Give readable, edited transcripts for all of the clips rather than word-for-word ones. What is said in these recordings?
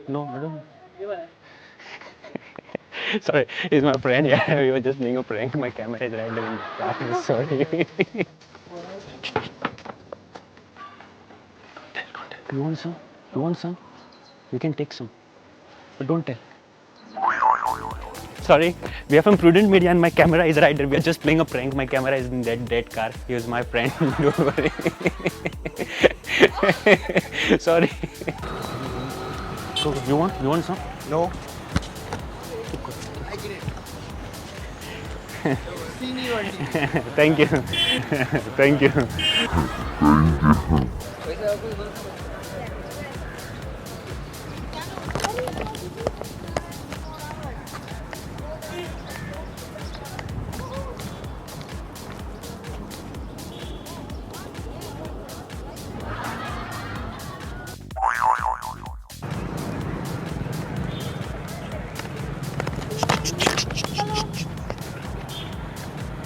No, I don't. Sorry, it's my friend. Yeah, we were just doing a prank. My camera is right there in the car. Sorry. You want some? You want some? You can take some, but don't tell. Sorry, we are from Prudent Media and my camera is right there. We are just playing a prank. My camera is in that dead car. He was my friend. Don't worry. Sorry. So, you want some? No. Thank you. Thank you.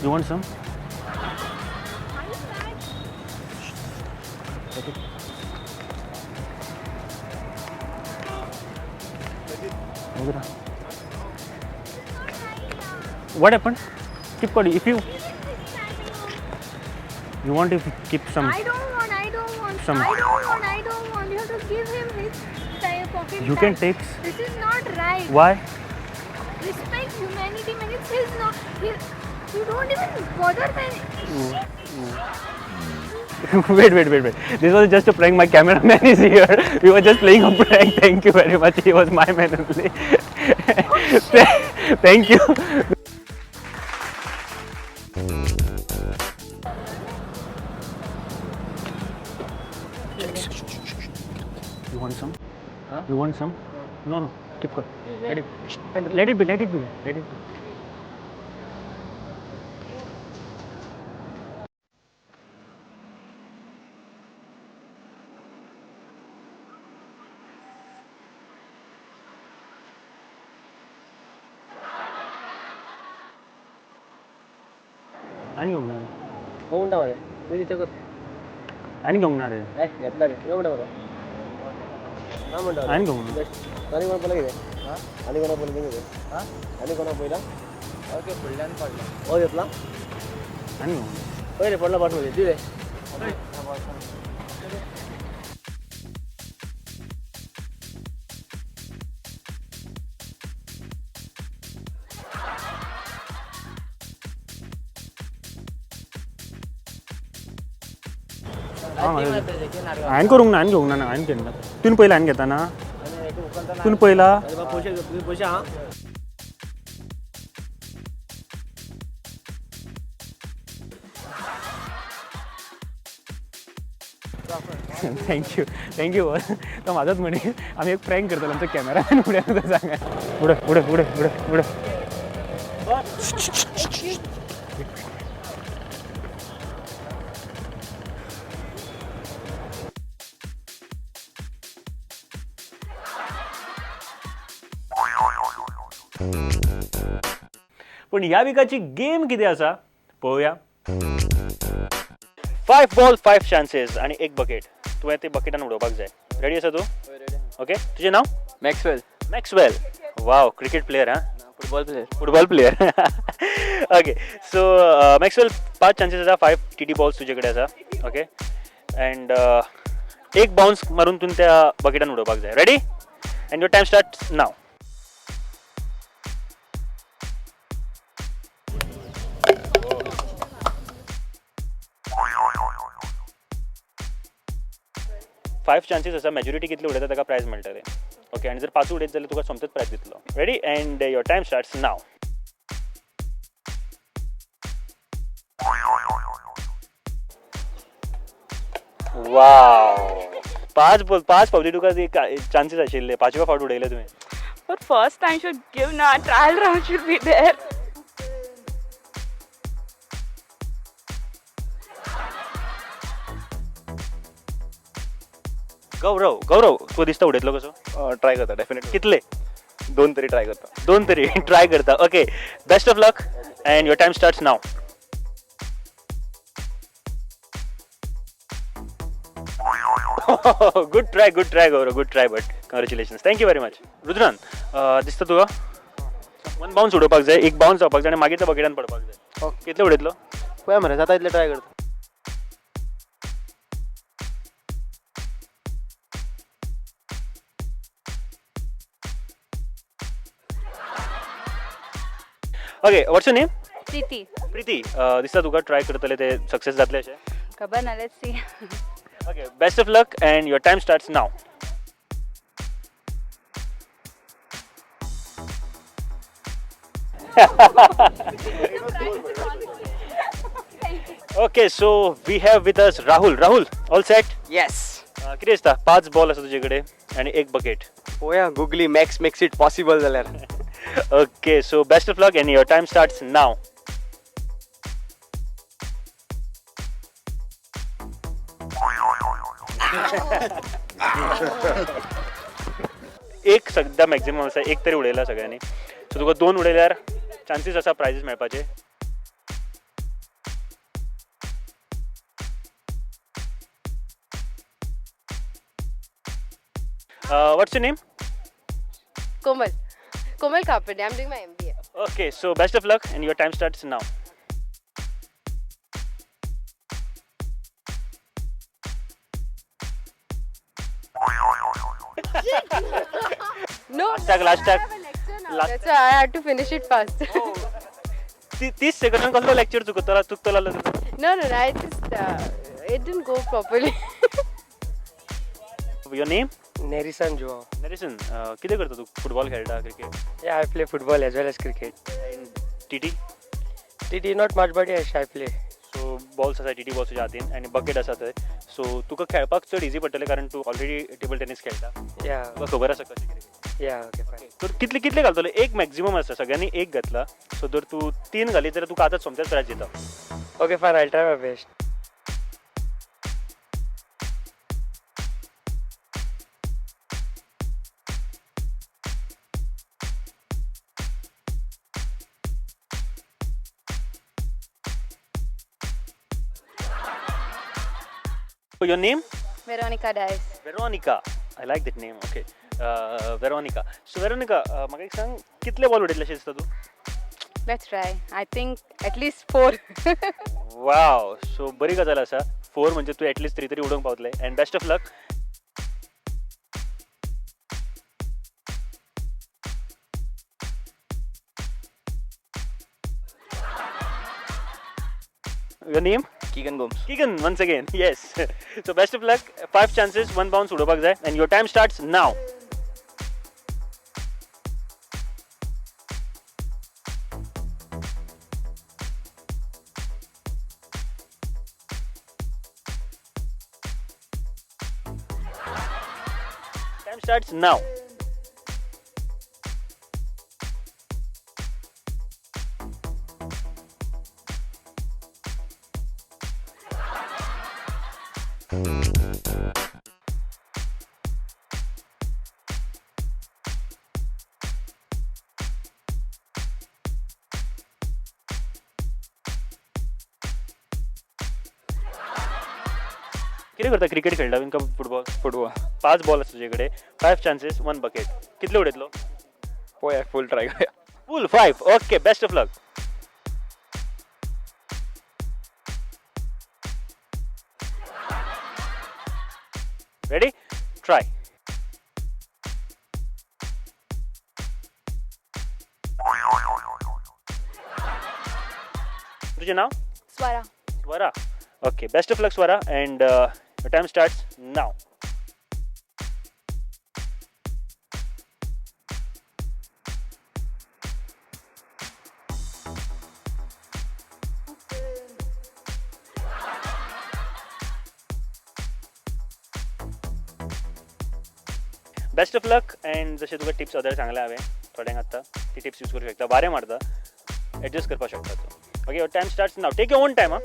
You want some? Take it. What happened? Keep calling. If you want to keep some. I don't want. Some. I don't want. You have to give him his pocket. You can take. This is not right. Why? Respect humanity, man. It's his not. You don't even bother, man. Wait. This was just a prank. My cameraman is here. We were just playing a prank. Thank you very much. He was my man only. Thank you. You want some? Huh? You want some? No. Keep going. Let it be. आणि घेऊन हो म्हणता मला मी तिथे आणि घेऊन रे घेतला रे येऊ म्हणता मला हा म्हणता आणि घेऊन आणि कोणा पहिला किती हां आणि कोणा पहिला किती हां आणि कोणा पहिला ओके फुडल्यान पडला हो घेतला आणि घेऊन पहिले पडला पाठवले दिले आयन करूंक ना आयन घेऊंक ना आयन घेना तुन पहिला आयन घेता ना तुन पहिला पैसे हां थँक्यू तो माझाच म्हणे आम्ही एक प्रँक करतो आमचा कॅमेरामॅन उड्या नका सांगा पुढे पण या विकाची गेम किती असा पळोवया 5 balls 5 chances आणि एक बकेट तुवें ते बकेटान उडोवपाक जाय रेडी आसा तू ओके तुजें नांव मॅक्सवेल वाव क्रिकेट प्लेयर हां football player okay so Maxwell 5 chances आसा 5 TT बॉल्स तुजे कडेन आसा ओके अँड एक बाउन्स मारून तुवें त्या बकेटान उडोवपाक जाय ready and your time start now five chances आसा मॅजॉरिटी कितले उडयता ताका प्रायज मेळटले ओके आनी जर 5 उडयत जाल्यार तुका सोमतोच प्रायज दितलो ready and your time starts now wow 5 फावटी तुका चान्सेस आशिल्ले 5व्या फावट उडयले तुवें But first time should give na trial round should be there. गौरव तू दिसता उडयतलो कसो ट्राय करता डेफिनेटली कितले 2 तरी ट्राय करता 2 तरी ट्राय करता okay best of luck and your time starts now good try Gaurav, good try, but congratulations, thank you very much. Rudran, दिसता तुका 1 बाउन्स उडोवपाक जाय, 1 बाउन्स जावपाक जाय आनी मागीर त्या बकेटान पडपाक जाय. ओके. कितले उडयतलो? पळया मरे, जाता इतले ट्राय करता. Okay, watts your name? Preeti. Preeti, दिसता तुका ट्राय करतले ते सक्सेस जातले अशें. खबर ना, let's see. Okay, best of luck and your time starts now. Okay, so we have with us Rahul. Rahul, all set? Yes. किती दिसता? 5 बॉल आसा तुजे कडेन आनी 1 बकेट. पळोवया googly max makes it possible जाल्यार. Okay, so best of luck and your time starts now. एक सद्या मॅक्झिमम आसा, एक तरी उडयला सगळ्यांनी, सो तुका 2 उडयल्यार चान्सीस आसा prizes मेळपाचे. What's your name? Komal. Komal Kapade. I'm doing my MBA. Okay, so best of luck and your time starts now. No, Last tag. I have a lecture now. Last That's why I had to finish it fast. 30 सेकंदान कसलो lecture चुकतला No, I just it didn't go properly. Your name? नेरिसन जोआ. नरेशन, कितें करता तू? Football खेळटा, cricket, Yeah, I play football as well as cricket. TT? TT not much, but yes, I play. So balls आसा, टीटी बॉल्स तुज्या हातीन आनी बकेट आसा थंय, सो तुका खेळपाक चड इजी पडटलें कारण तू ऑलरेडी टेबल टेनीस खेळटा, Yeah, तुका खबर आसा कशें कितें. yeah, okay, fine. तर कितले कितले घालतले? एक मॅक्झिमम आसा, सगळ्यांनी एक घातला, सो जर तू 3 घाली जाल्यार तुका आतांच सोमतेच प्रायज दिता. Okay, fine, I'll try my best. Your name? Veronica Dice. Veronica. I like that name. Okay. Veronica. So Veronica, म्हाका एक सांग, कितले बॉल उडयतले अशें दिसता तू? Let's try. I think at least 4. वाव, सो बरी गजाल आसा. 4 म्हणजे तू एटलीस्ट 3 तरी उडोवंक पावतले. And best of luck. Your name? Keegan Gomes. Keegan, once again. Yes. So best of luck. 5 chances, 1 bounce उडोवपाक जाय. And your time starts now. Time starts now. कितें करता? क्रिकेट खेळटा बीन काय फुटबॉल? फुटबॉल. 5 बॉल आसा तुजे कडेन, 5 chances, 1 bucket. कितले उडयतलो? पळोवया फुल ट्राय करूया. Full 5. Okay, best of luck. Ready? Try. तुझे नाव? Swara. Swara. Okay, best of luck, Swara, and your time starts now. Best of luck. And जशें तुका टिप्स अदर सांगले हांवें थोड्यांक आतां, ती टिप्स यूज करूंक शकता. वारें मारता, एडजस्ट करपाक शकता तूं. Okay, your time starts now. Take your own time.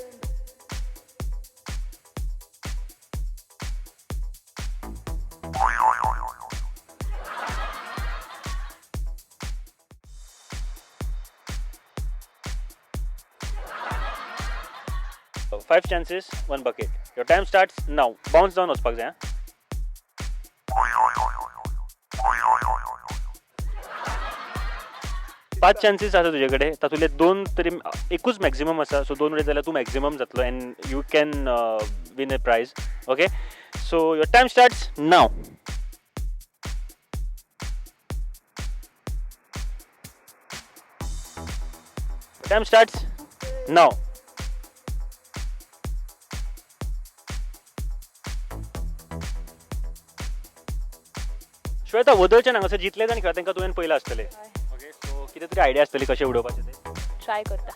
Five chances, 1 bucket. Your time starts now. Bounce down वचपाक जाय. 5 चान्सीस आसा तुजे कडेन तातूंतले 2 तरी एकूच मॅक्झिमम आसा सो 2 उडयत जाल्यार तूं मॅक्झिमम जातलो and you can win a prize okay so your time starts now time starts now Shweta वदळच्यान हांगासर जितले जाण खेळा तांकां तुवें पयला आसतले ओके सो कितें तरी आयडिया आसतली कशें उडोवपाचें तें ट्राय करता.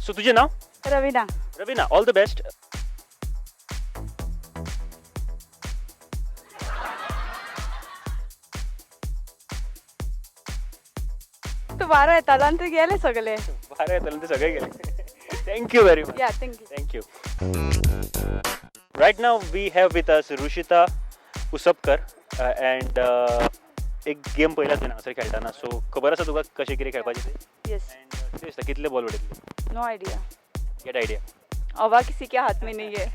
सो तुजें नाव Ravina. Ravina all the best तू 12 येतालो आनी तू गेले सगळे. बारा येताले ते सगळे गेले थँक्यू व्हेरी मच या thank you. Thank you right now we have with us Rushita Uspakar and एक गेम पयला तुवें हांगासर खेळटाना सो खबर आसा तुका कशें कितें खेळपाचें तें यस. अँड कितें दिसता कितले बॉल उडयतले नो आइडिया. गेट आयडिया हवा किसी के हाथ में नहीं है.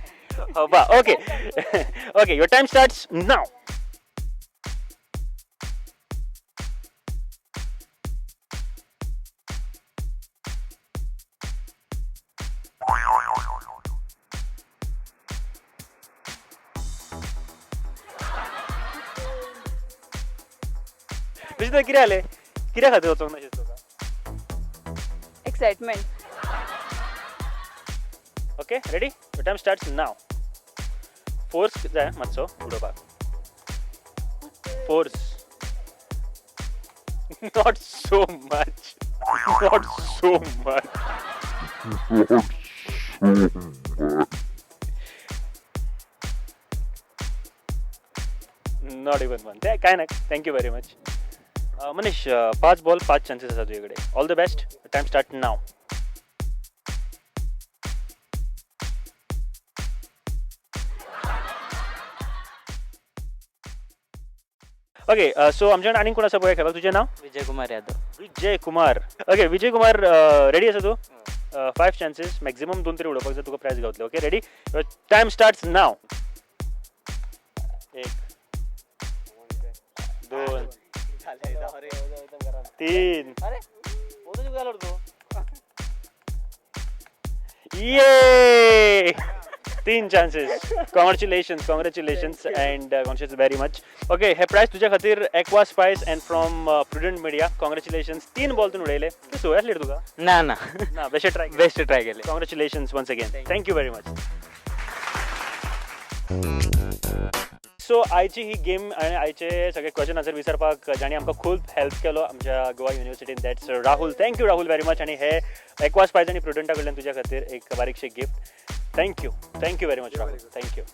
हवा okay okay your time starts now Ruchita कितें जालें कित्या खातीर वचोंक नाशिल्लें तुका excitement. Okay ready your time starts now force जाय मातसो उडोवपाक force not so much not so much not even one ते काय नाही thank you very much Manish 5 ball 5 chances आसा तुझे कडेन all the best time start now okay so आमच्या आनी कोण आसा पळय खेळपाक तुजें नाव विजय कुमार यादव. विजय कुमार ओके विजय कुमार रेडी आसा तूं 5 चान्सेस मॅक्झिमम 2 तरी उडोवपाक जाय तुका प्रायज गावतले okay ready time starts now 1 2 3 ये 3 chances congratulations and conscious very much okay हे प्रायज तुज्या खातीर Aqua Spice and from Prudent Media congratulations 3 ball तूं उडयले ते सवय आसली रे तुका ना ना ना बेश्टे ट्राय बेस्ट ट्राय केले. Congratulations once again thank you very much so आयची ही गेम आणि आयचे सगळे क्वेश्चन आन्सर विचारपाक जाणी आमकां खूब हेल्प केलो आमच्या गोवा युनिवर्सिटीन that's Rahul thank you Rahul very much आणि हे एक्वा स्पायस आणि प्रुडंटा कडल्यान तुज्या खातीर एक बारीकशे gift thank you very much Rahul thank you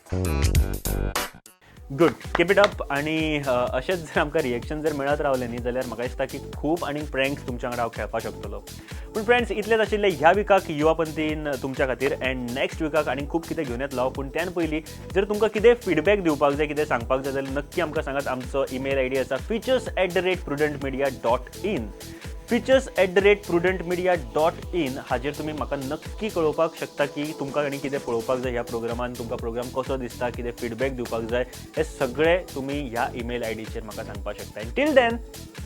good keep it up आणि अशेंच जर आमकां रिएक्शन जर मेळत रावलें न्ही जाल्यार म्हाका दिसता की खूब आनी प्रँक्स तुमच्या वांगडा हांव खेळपाक शकतलो पूण फ्रेंड्स इतलेंच आशिल्लें ह्या विकाक युवापंथीन तुमच्या खातीर अँड नेक्स्ट विकाक आनी खूब कितें घेवन येतलो पूण त्यान पयलीं जर तुमकां कितें फीडबॅक दिवपाक जाय कितें सांगपाक जाय जाल्यार नक्की आमकां सांगात आमचो ईमेल आयडी आसा features@prudentmedia.in features@prudentmedia.in हाजेर तुमी म्हाका नक्की कळोवपाक शकता की तुमकां आनी कितें पळोवपाक जाय ह्या प्रोग्रामान तुमकां प्रोग्राम कसो दिसता कितें फीडबॅक दिवपाक जाय हे सगळें तुमी ह्या ईमेल आयडीचेर म्हाका सांगपाक शकता and till then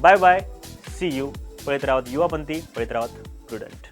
bye bye see you पळयत रावत युवापंथी पळयत रावत प्रुडंट